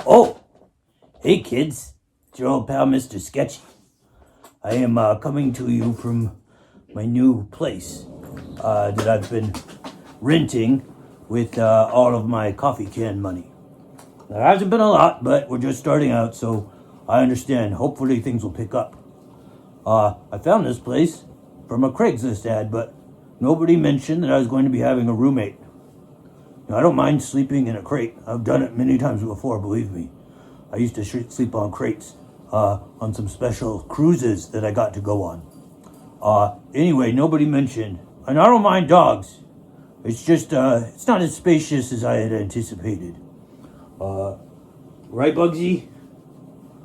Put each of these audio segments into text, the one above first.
Oh, hey kids, it's your old pal Mr. Sketchy. I am coming to you from my new place that I've been renting with all of my coffee can money. There hasn't been a lot, but we're just starting out, so I understand. Hopefully things will pick up. I found this place from a Craigslist ad, but nobody mentioned that I was going to be having a roommate. Now, I don't mind sleeping in a crate. I've done it many times before, believe me. I used to sleep on crates on some special cruises that I got to go on. Anyway, nobody mentioned, and I don't mind dogs. It's just, it's not as spacious as I had anticipated. Right, Bugsy?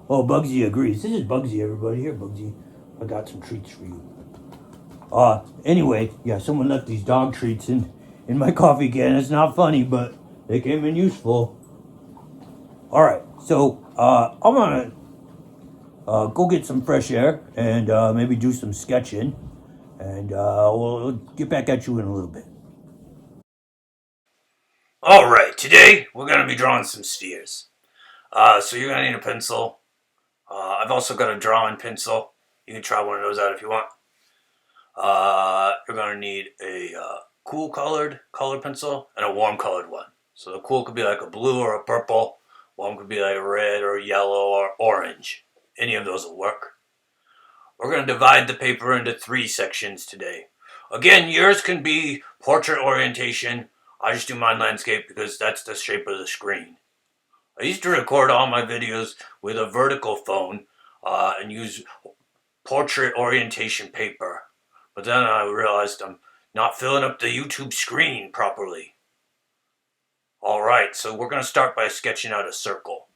Oh, Bugsy agrees. This is Bugsy, everybody. Here, Bugsy. I got some treats for you. Anyway, yeah, someone left these dog treats in my coffee can. It's not funny, but they came in useful. Alright, so I'm gonna go get some fresh air and maybe do some sketching, and we'll get back at you in a little bit. Alright, today we're gonna be drawing some spheres. So you're gonna need a pencil. I've also got a drawing pencil. You can try one of those out if you want. You're gonna need a cool colored pencil and a warm colored one. So the cool could be like a blue or a purple. Warm could be like red or yellow or orange. Any of those will work. We're going to divide the paper into 3 sections today. Again, yours can be portrait orientation. I just do mine landscape because that's the shape of the screen. I used to record all my videos with a vertical phone and use portrait orientation paper. But then I realized I'm not filling up the YouTube screen properly. Alright, so we're going to start by sketching out a circle.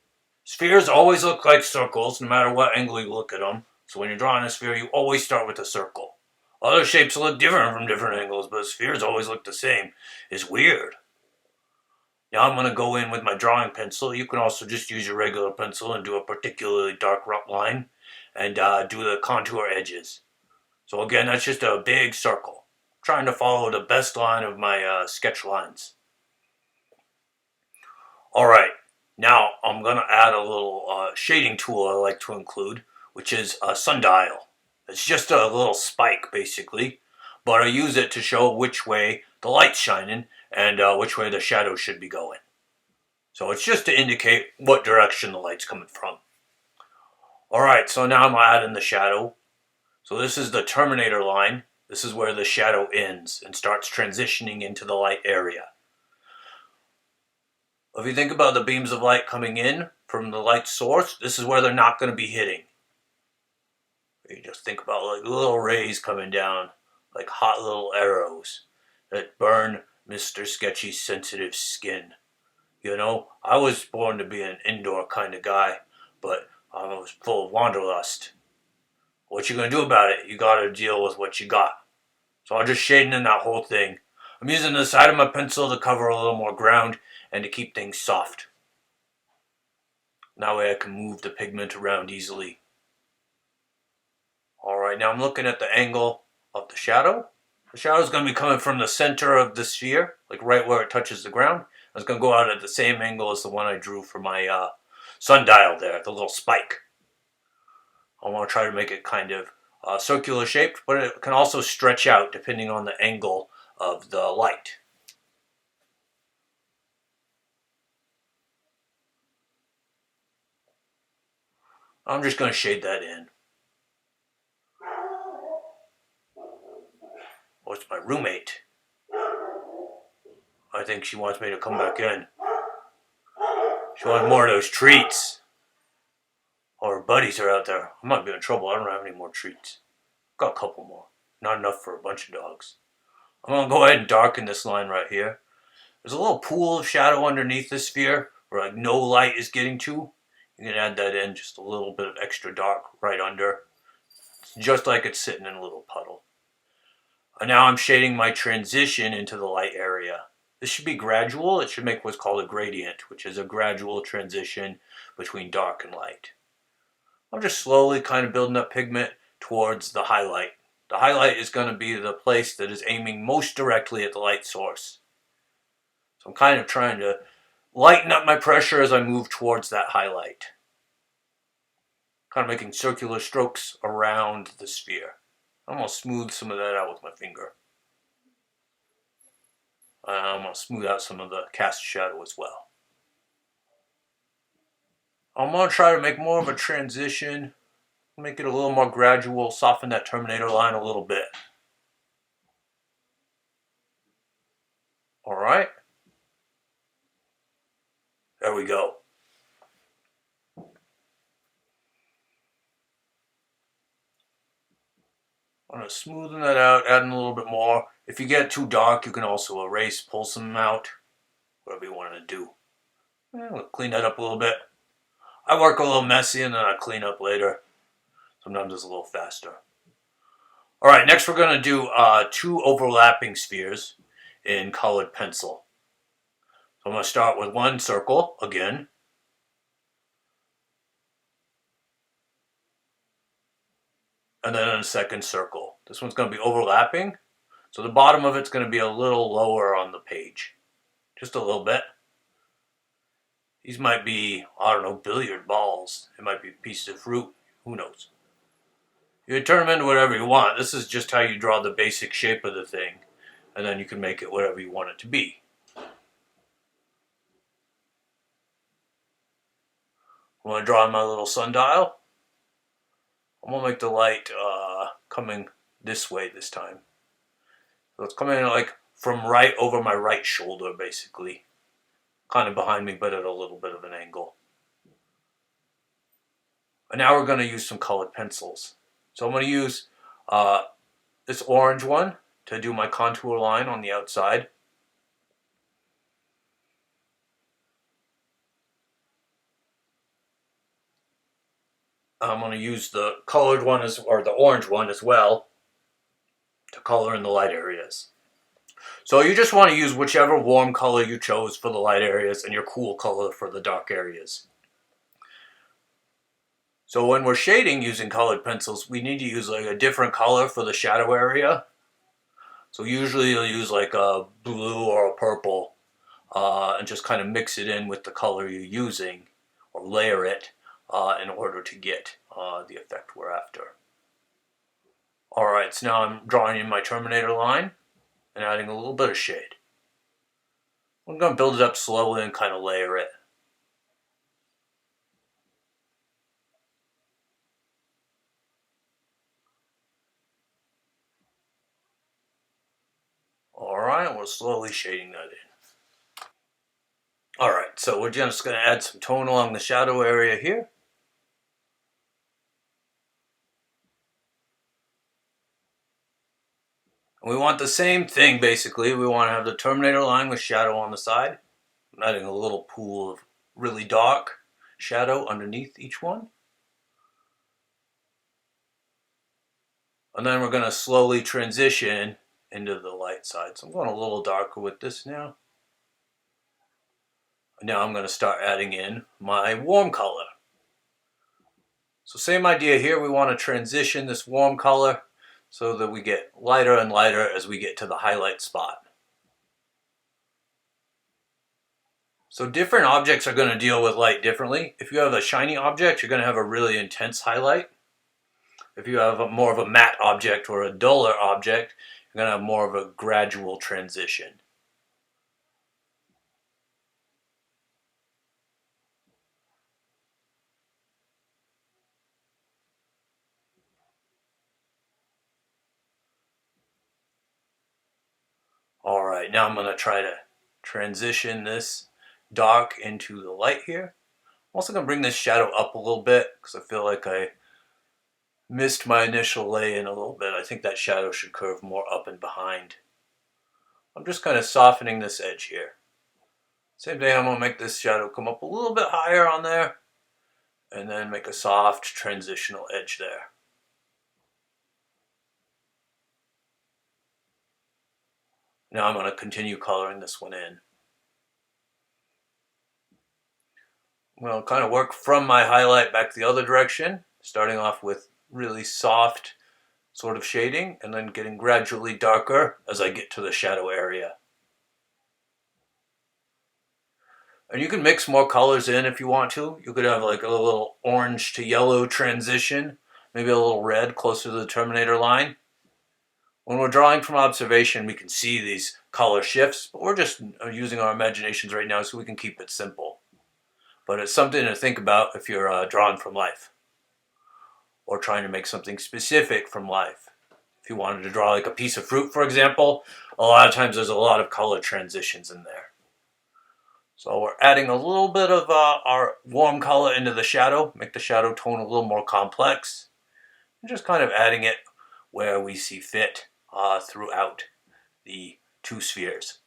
Spheres always look like circles, no matter what angle you look at them. So when you're drawing a sphere, you always start with a circle. Other shapes look different from different angles, but spheres always look the same. It's weird. Now I'm going to go in with my drawing pencil. You can also just use your regular pencil and do a particularly dark rough line and do the contour edges. So again, that's just a big circle. I'm trying to follow the best line of my sketch lines. Alright, now I'm going to add a little shading tool I like to include, which is a sundial. It's just a little spike, basically, but I use it to show which way the light's shining and which way the shadow should be going. So it's just to indicate what direction the light's coming from. Alright, so now I'm adding the shadow. So this is the terminator line. This is where the shadow ends and starts transitioning into the light area. If you think about the beams of light coming in from the light source, this is where they're not going to be hitting. You just think about like little rays coming down, like hot little arrows that burn Mr. Sketchy's sensitive skin. You know, I was born to be an indoor kind of guy, but I was full of wanderlust. What you gonna do about it? You gotta deal with what you got. So I'm just shading in that whole thing. I'm using the side of my pencil to cover a little more ground and to keep things soft. That way I can move the pigment around easily. Alright, now I'm looking at the angle of the shadow. The shadow is going to be coming from the center of the sphere, like right where it touches the ground. It's going to go out at the same angle as the one I drew for my sundial there, the little spike. I want to try to make it kind of circular shaped, but it can also stretch out depending on the angle of the light. I'm just going to shade that in. Oh, it's my roommate. I think she wants me to come back in. She wants more of those treats. Oh, her buddies are out there. I might be in trouble. I don't have any more treats. Got a couple more. Not enough for a bunch of dogs. I'm going to go ahead and darken this line right here. There's a little pool of shadow underneath the sphere where like no light is getting to. You can add that in, just a little bit of extra dark right under. It's just like it's sitting in a little puddle. And now I'm shading my transition into the light area. This should be gradual. It should make what's called a gradient, which is a gradual transition between dark and light. I'm just slowly kind of building up pigment towards the highlight. The highlight is going to be the place that is aiming most directly at the light source. So I'm kind of trying to lighten up my pressure as I move towards that highlight. Kind of making circular strokes around the sphere. I'm going to smooth some of that out with my finger. I'm going to smooth out some of the cast shadow as well. I'm going to try to make more of a transition, make it a little more gradual, soften that Terminator line a little bit. Alright. There we go. I'm going to smoothen that out, adding a little bit more. If you get too dark, you can also erase, pull some out, whatever you want to do. We'll clean that up a little bit. I work a little messy and then I clean up later. Sometimes it's a little faster. Alright, next we're going to do 2 overlapping spheres in colored pencil. So I'm going to start with one circle again. And then a second circle. This one's going to be overlapping. So the bottom of it's going to be a little lower on the page. Just a little bit. These might be, I don't know, billiard balls. It might be pieces of fruit. Who knows? You can turn them into whatever you want. This is just how you draw the basic shape of the thing. And then you can make it whatever you want it to be. I'm going to draw my little sundial. I'm going to make the light coming this way this time. So it's coming like from right over my right shoulder, basically. Kind of behind me, but at a little bit of an angle. And now we're going to use some colored pencils. So I'm going to use this orange one to do my contour line on the outside. I'm going to use the colored one or the orange one as well to color in the light areas. So you just want to use whichever warm color you chose for the light areas and your cool color for the dark areas. So when we're shading using colored pencils, we need to use like a different color for the shadow area. So usually you'll use like a blue or a purple and just kind of mix it in with the color you're using or layer it in order to get the effect we're after. Alright, so now I'm drawing in my Terminator line and adding a little bit of shade. I'm going to build it up slowly and kind of layer it. Alright, we're slowly shading that in. Alright, so we're just going to add some tone along the shadow area here. And we want the same thing basically. We want to have the Terminator line with shadow on the side. I'm adding a little pool of really dark shadow underneath each one. And then we're going to slowly transition into the light side. So I'm going a little darker with this now. And now I'm going to start adding in my warm color. So same idea here. We want to transition this warm color so that we get lighter and lighter as we get to the highlight spot. So different objects are going to deal with light differently. If you have a shiny object, you're going to have a really intense highlight. If you have more of a matte object or a duller object, you're going to have more of a gradual transition. Alright, now I'm going to try to transition this dark into the light here. I'm also going to bring this shadow up a little bit because I feel like I missed my initial lay-in a little bit. I think that shadow should curve more up and behind. I'm just kind of softening this edge here. Same thing, I'm going to make this shadow come up a little bit higher on there and then make a soft transitional edge there. Now I'm going to continue coloring this one in. I'm going to kind of work from my highlight back the other direction, starting off with really soft sort of shading and then getting gradually darker as I get to the shadow area. And you can mix more colors in if you want to. You could have like a little orange to yellow transition, maybe a little red closer to the Terminator line. When we're drawing from observation, we can see these color shifts, but we're just using our imaginations right now so we can keep it simple. But it's something to think about if you're drawing from life or trying to make something specific from life. If you wanted to draw like a piece of fruit, for example, a lot of times there's a lot of color transitions in there. So we're adding a little bit of our warm color into the shadow, make the shadow tone a little more complex, and just kind of adding it where we see fit throughout the two spheres.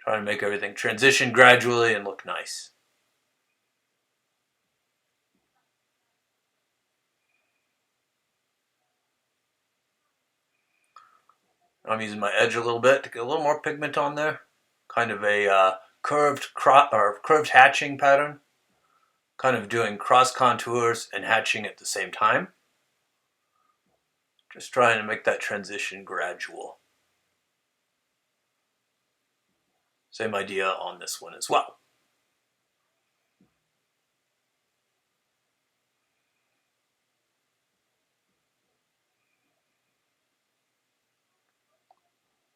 Trying to make everything transition gradually and look nice. I'm using my edge a little bit to get a little more pigment on there. Kind of a curved hatching pattern. Kind of doing cross contours and hatching at the same time. Just trying to make that transition gradual. Same idea on this one as well.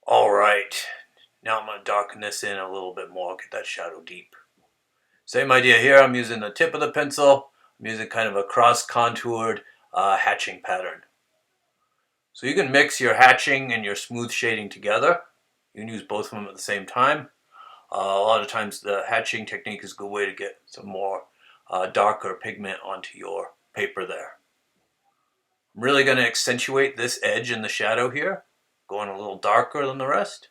Alright, now I'm going to darken this in a little bit more, get that shadow deep. Same idea here, I'm using the tip of the pencil, I'm using kind of a cross-contoured hatching pattern. So you can mix your hatching and your smooth shading together. You can use both of them at the same time. A lot of times the hatching technique is a good way to get some more darker pigment onto your paper there. I'm really going to accentuate this edge in the shadow here, going a little darker than the rest.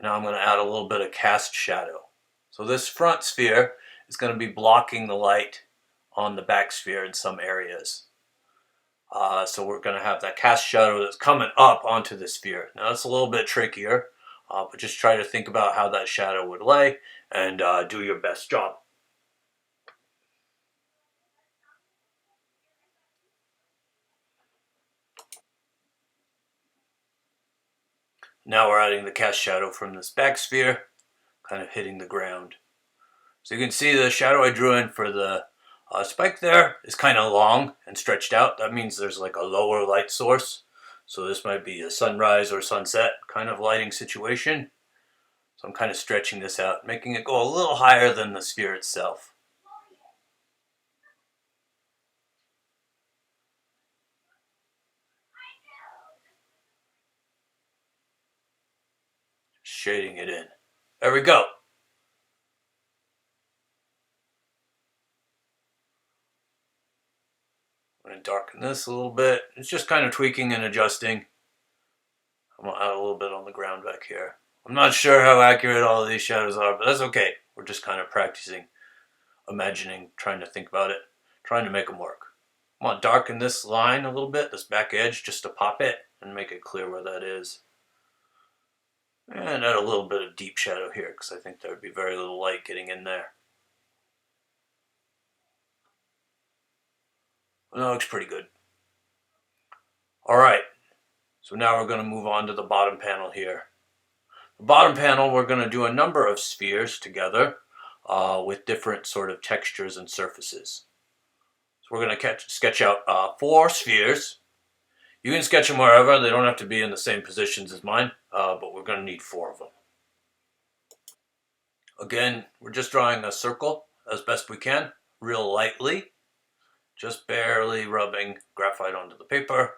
Now I'm going to add a little bit of cast shadow. So this front sphere is going to be blocking the light on the back sphere in some areas. So we're going to have that cast shadow that's coming up onto the sphere. Now that's a little bit trickier, but just try to think about how that shadow would lay and do your best job. Now we're adding the cast shadow from this back sphere, kind of hitting the ground. So you can see the shadow I drew in for the spike there is kind of long and stretched out. That means there's like a lower light source. So this might be a sunrise or sunset kind of lighting situation. So I'm kind of stretching this out, making it go a little higher than the sphere itself. Shading it in. There we go. I'm going to darken this a little bit. It's just kind of tweaking and adjusting. I'm going to add a little bit on the ground back here. I'm not sure how accurate all of these shadows are, but that's okay. We're just kind of practicing, imagining, trying to think about it, trying to make them work. I'm going to darken this line a little bit, this back edge, just to pop it and make it clear where that is. And add a little bit of deep shadow here because I think there would be very little light getting in there. Well, that looks pretty good. Alright, so now we're going to move on to the bottom panel here. The bottom panel, we're going to do a number of spheres together with different sort of textures and surfaces. So we're going to sketch out 4 spheres. You can sketch them wherever, they don't have to be in the same positions as mine, but we're going to need 4 of them. Again, we're just drawing a circle as best we can, real lightly, just barely rubbing graphite onto the paper,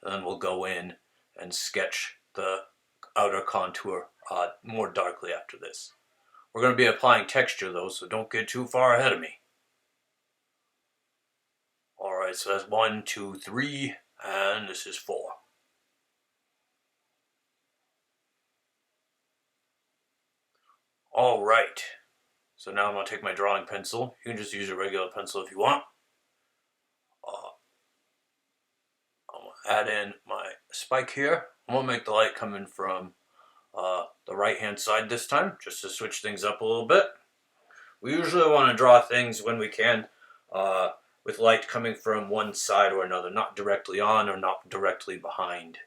and then we'll go in and sketch the outer contour more darkly after this. We're going to be applying texture though, so don't get too far ahead of me. Alright, so that's 1, 2, 3, and this is 4. Alright, so now I'm going to take my drawing pencil. You can just use a regular pencil if you want. I'm going to add in my spike here. I'm going to make the light come in from the right hand side this time, just to switch things up a little bit. We usually want to draw things when we can with light coming from one side or another, not directly on or not directly behind.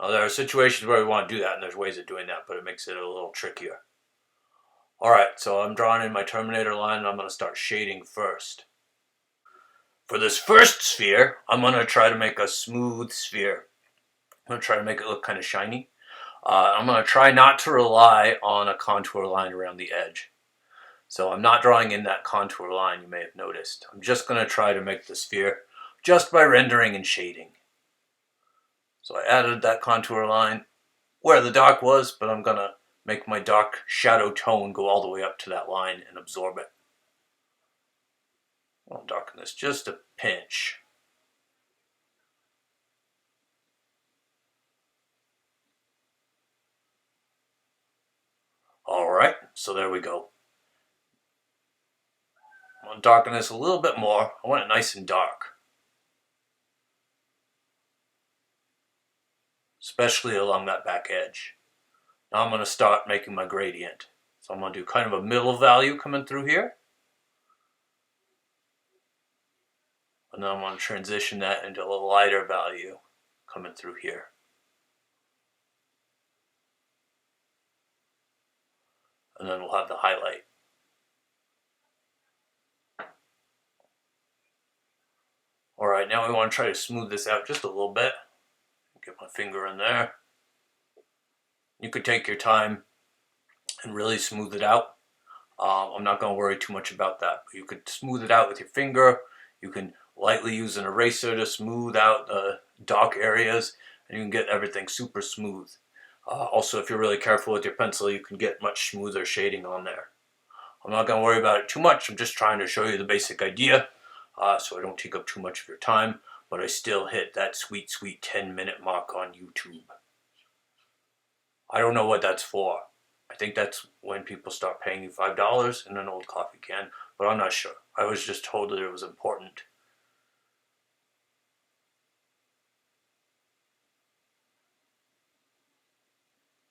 Now, there are situations where we want to do that, and there's ways of doing that, but it makes it a little trickier. Alright, so I'm drawing in my Terminator line, and I'm going to start shading first. For this first sphere, I'm going to try to make a smooth sphere. I'm going to try to make it look kind of shiny. I'm going to try not to rely on a contour line around the edge. So I'm not drawing in that contour line, you may have noticed. I'm just going to try to make the sphere just by rendering and shading. So I added that contour line where the dark was, but I'm going to make my dark shadow tone go all the way up to that line and absorb it. I'll darken this just a pinch. Alright, so there we go. I'm going to darken this a little bit more. I want it nice and dark. Especially along that back edge. Now I'm going to start making my gradient. So I'm going to do kind of a middle value coming through here. And then I'm going to transition that into a lighter value coming through here. And then we'll have the highlight. Alright, now we want to try to smooth this out just a little bit. Get my finger in there. You could take your time and really smooth it out. I'm not going to worry too much about that. But you could smooth it out with your finger. You can lightly use an eraser to smooth out the dark areas, and you can get everything super smooth. Also, if you're really careful with your pencil, you can get much smoother shading on there. I'm not going to worry about it too much. I'm just trying to show you the basic idea, so I don't take up too much of your time, but I still hit that sweet, sweet 10-minute mark on YouTube. I don't know what that's for. I think that's when people start paying you $5 in an old coffee can, but I'm not sure. I was just told that it was important.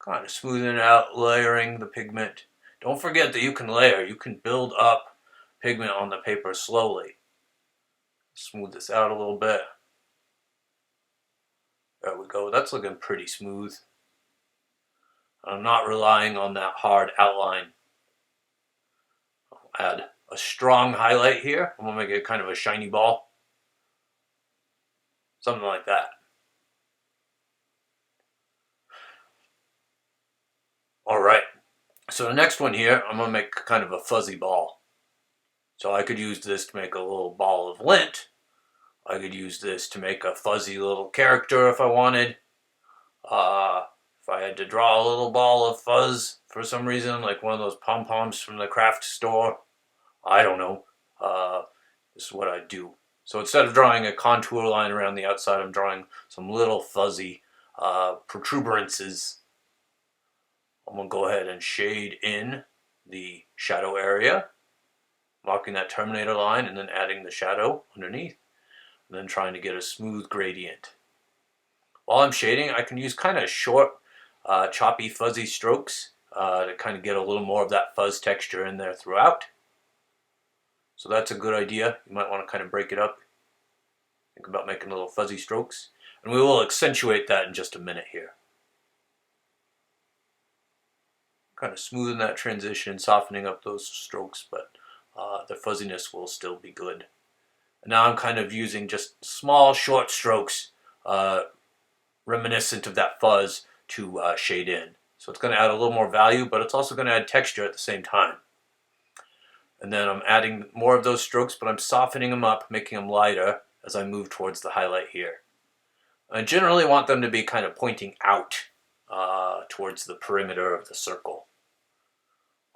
Kind of smoothing it out, layering the pigment. Don't forget that you can layer. You can build up pigment on the paper slowly. Smooth this out a little bit. There we go. That's looking pretty smooth. I'm not relying on that hard outline. I'll add a strong highlight here. I'm going to make it kind of a shiny ball. Something like that. Alright, so the next one here, I'm going to make kind of a fuzzy ball. So I could use this to make a little ball of lint. I could use this to make a fuzzy little character if I wanted. If I had to draw a little ball of fuzz for some reason, like one of those pom-poms from the craft store, I don't know. This is what I do. So instead of drawing a contour line around the outside, I'm drawing some little fuzzy protuberances. I'm going to go ahead and shade in the shadow area, marking that Terminator line and then adding the shadow underneath, and then trying to get a smooth gradient. While I'm shading, I can use kind of short, choppy, fuzzy strokes to kind of get a little more of that fuzz texture in there throughout. So that's a good idea. You might want to kind of break it up. Think about making little fuzzy strokes. And we will accentuate that in just a minute here. Kind of smoothing that transition, softening up those strokes, but the fuzziness will still be good. And now I'm kind of using just small, short strokes, reminiscent of that fuzz, to shade in. So it's going to add a little more value, but it's also going to add texture at the same time. And then I'm adding more of those strokes, but I'm softening them up, making them lighter as I move towards the highlight here. I generally want them to be kind of pointing out towards the perimeter of the circle.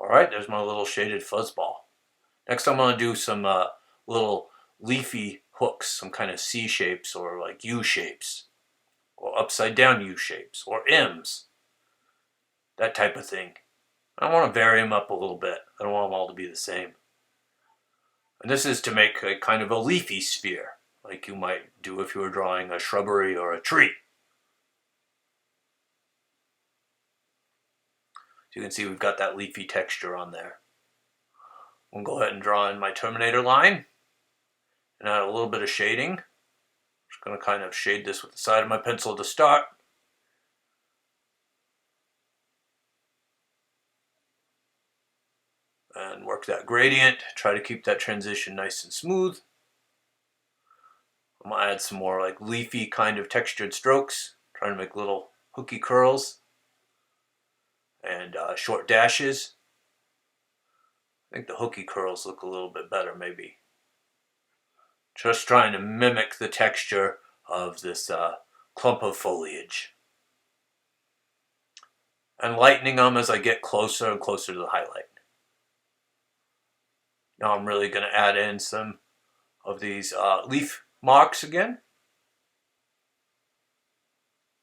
Alright, there's my little shaded fuzzball. Next I'm going to do some little leafy hooks, some kind of C shapes or like U shapes, or upside down U shapes, or M's. That type of thing. I want to vary them up a little bit. I don't want them all to be the same. And this is to make a kind of a leafy sphere, like you might do if you were drawing a shrubbery or a tree. So you can see we've got that leafy texture on there. We'll go ahead and draw in my Terminator line and add a little bit of shading. Just going to kind of shade this with the side of my pencil to start. and work that gradient. Try to keep that transition nice and smooth. I'm gonna add some more like leafy kind of textured strokes, trying to make little hooky curls and short dashes. I think the hooky curls look a little bit better maybe. Just trying to mimic the texture of this clump of foliage. And lightening them as I get closer and closer to the highlight. Now I'm really going to add in some of these leaf marks again.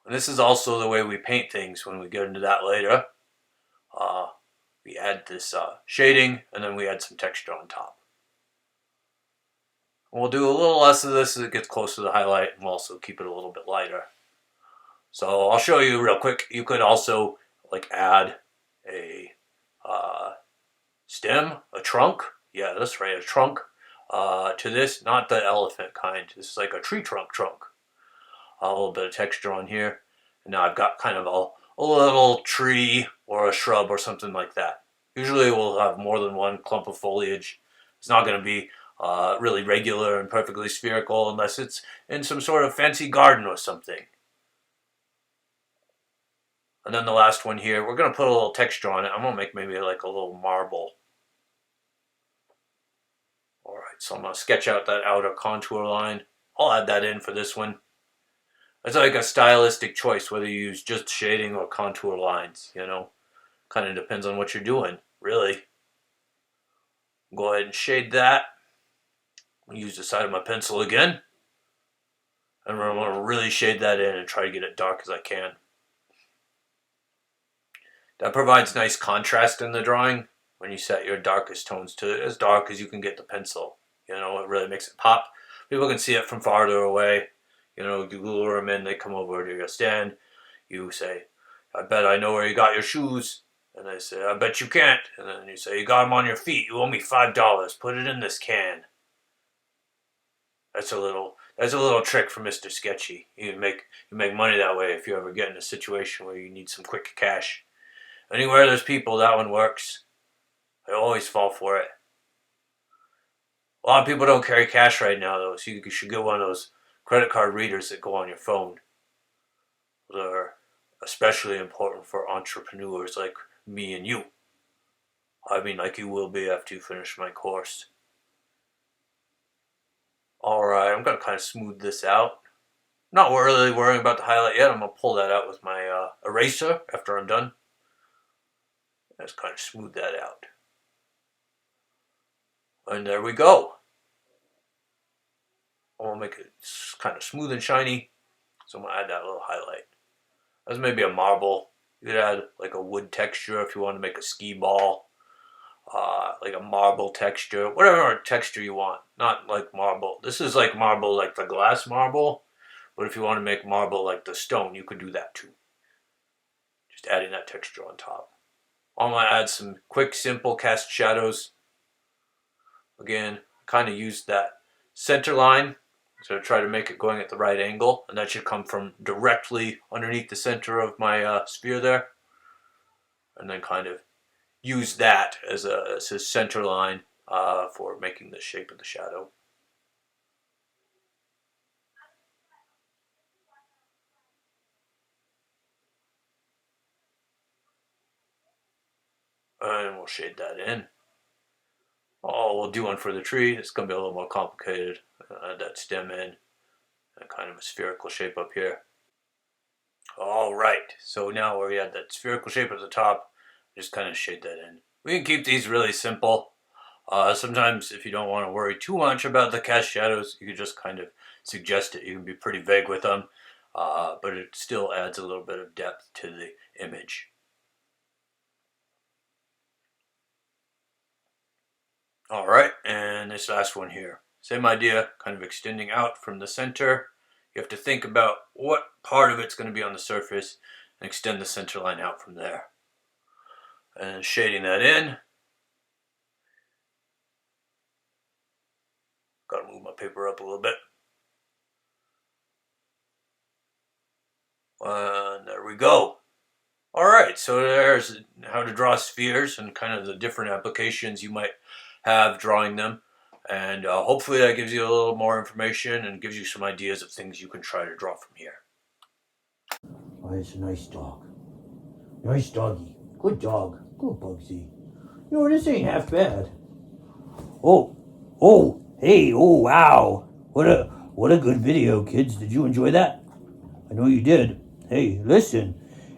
And this is also the way we paint things when we get into that later. We add this shading and then we add some texture on top. And we'll do a little less of this as it gets closer to the highlight, and we'll also keep it a little bit lighter. So I'll show you real quick. You could also like add a stem, a trunk. Yeah, that's right, a trunk to this. Not the elephant kind. This is like a tree trunk. A little bit of texture on here. And now I've got kind of a little tree or a shrub or something like that. Usually we'll have more than one clump of foliage. It's not going to be really regular and perfectly spherical unless it's in some sort of fancy garden or something. And then the last one here, we're going to put a little texture on it. I'm going to make maybe like a little marble. Alright, so I'm going to sketch out that outer contour line. I'll add that in for this one. It's like a stylistic choice whether you use just shading or contour lines, you know. Kind of depends on what you're doing, really. Go ahead and shade that. Use the side of my pencil again. And I'm going to really shade that in and try to get it dark as I can. That provides nice contrast in the drawing when you set your darkest tones to as dark as you can get the pencil. You know, it really makes it pop. People can see it from farther away. You know, you lure them in, they come over to your stand. You say, I bet I know where you got your shoes. And they say, I bet you can't. And then you say, you got them on your feet. You owe me $5. Put it in this can. That's a little trick for Mr. Sketchy. You make money that way if you ever get in a situation where you need some quick cash. Anywhere there's people, that one works. I always fall for it. A lot of people don't carry cash right now, though, so you should get one of those credit card readers that go on your phone. They're especially important for entrepreneurs like me and you. I mean, like you will be after you finish my course. Alright, I'm going to kind of smooth this out. Not really worrying about the highlight yet. I'm going to pull that out with my eraser after I'm done. Just kind of smooth that out. And there we go. I want to make it kind of smooth and shiny. So I'm going to add that little highlight. That's maybe a marble. You could add like a wood texture if you want to make a ski ball. Like a marble texture. Whatever texture you want. Not like marble. This is like marble like the glass marble. But if you want to make marble like the stone, you could do that too. Just adding that texture on top. I'm going to add some quick, simple cast shadows. Again, kind of use that center line. So try to make it going at the right angle. And that should come from directly underneath the center of my sphere there. And then kind of use that as a center line for making the shape of the shadow. And we'll shade that in. Oh, we'll do one for the tree. It's going to be a little more complicated. Add that stem in. And kind of a spherical shape up here. Alright, so now where we had that spherical shape at the top, just kind of shade that in. We can keep these really simple. Sometimes if you don't want to worry too much about the cast shadows, you can just kind of suggest it. You can be pretty vague with them, but it still adds a little bit of depth to the image. Alright, and this last one here. Same idea, kind of extending out from the center. You have to think about what part of it's going to be on the surface and extend the center line out from there. And shading that in. Got to move my paper up a little bit. And there we go. Alright, so there's how to draw spheres and kind of the different applications you might have drawing them. And hopefully that gives you a little more information and gives you some ideas of things you can try to draw from here. Oh, it's a nice dog. Nice doggy. Good dog. Good Bugsy. You know, this ain't half bad. Hey, wow. What a good video, kids. Did you enjoy that? I know you did. Hey, listen.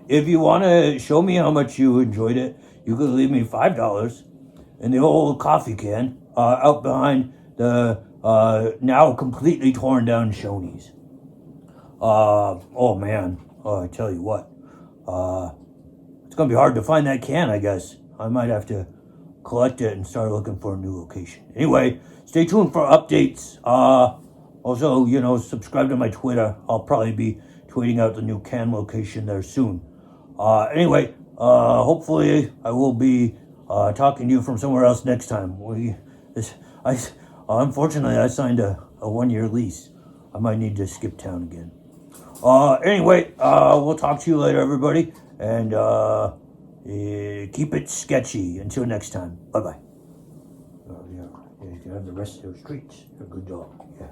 If you want to show me how much you enjoyed it, you could leave me $5 in the old coffee can out behind the now completely torn down Shoney's. Oh man. I tell you what. It's gonna be hard to find that can, I guess. I might have to collect it and start looking for a new location. Anyway, stay tuned for updates. Also, subscribe to my Twitter. I'll probably be tweeting out the new can location there soon. Anyway, hopefully I will be talking to you from somewhere else next time. Unfortunately, I signed a 1-year lease. I might need to skip town again. Anyway, we'll talk to you later, everybody, and keep it sketchy. Until next time, bye-bye. You can have the rest of those treats. You're a good dog. Yeah.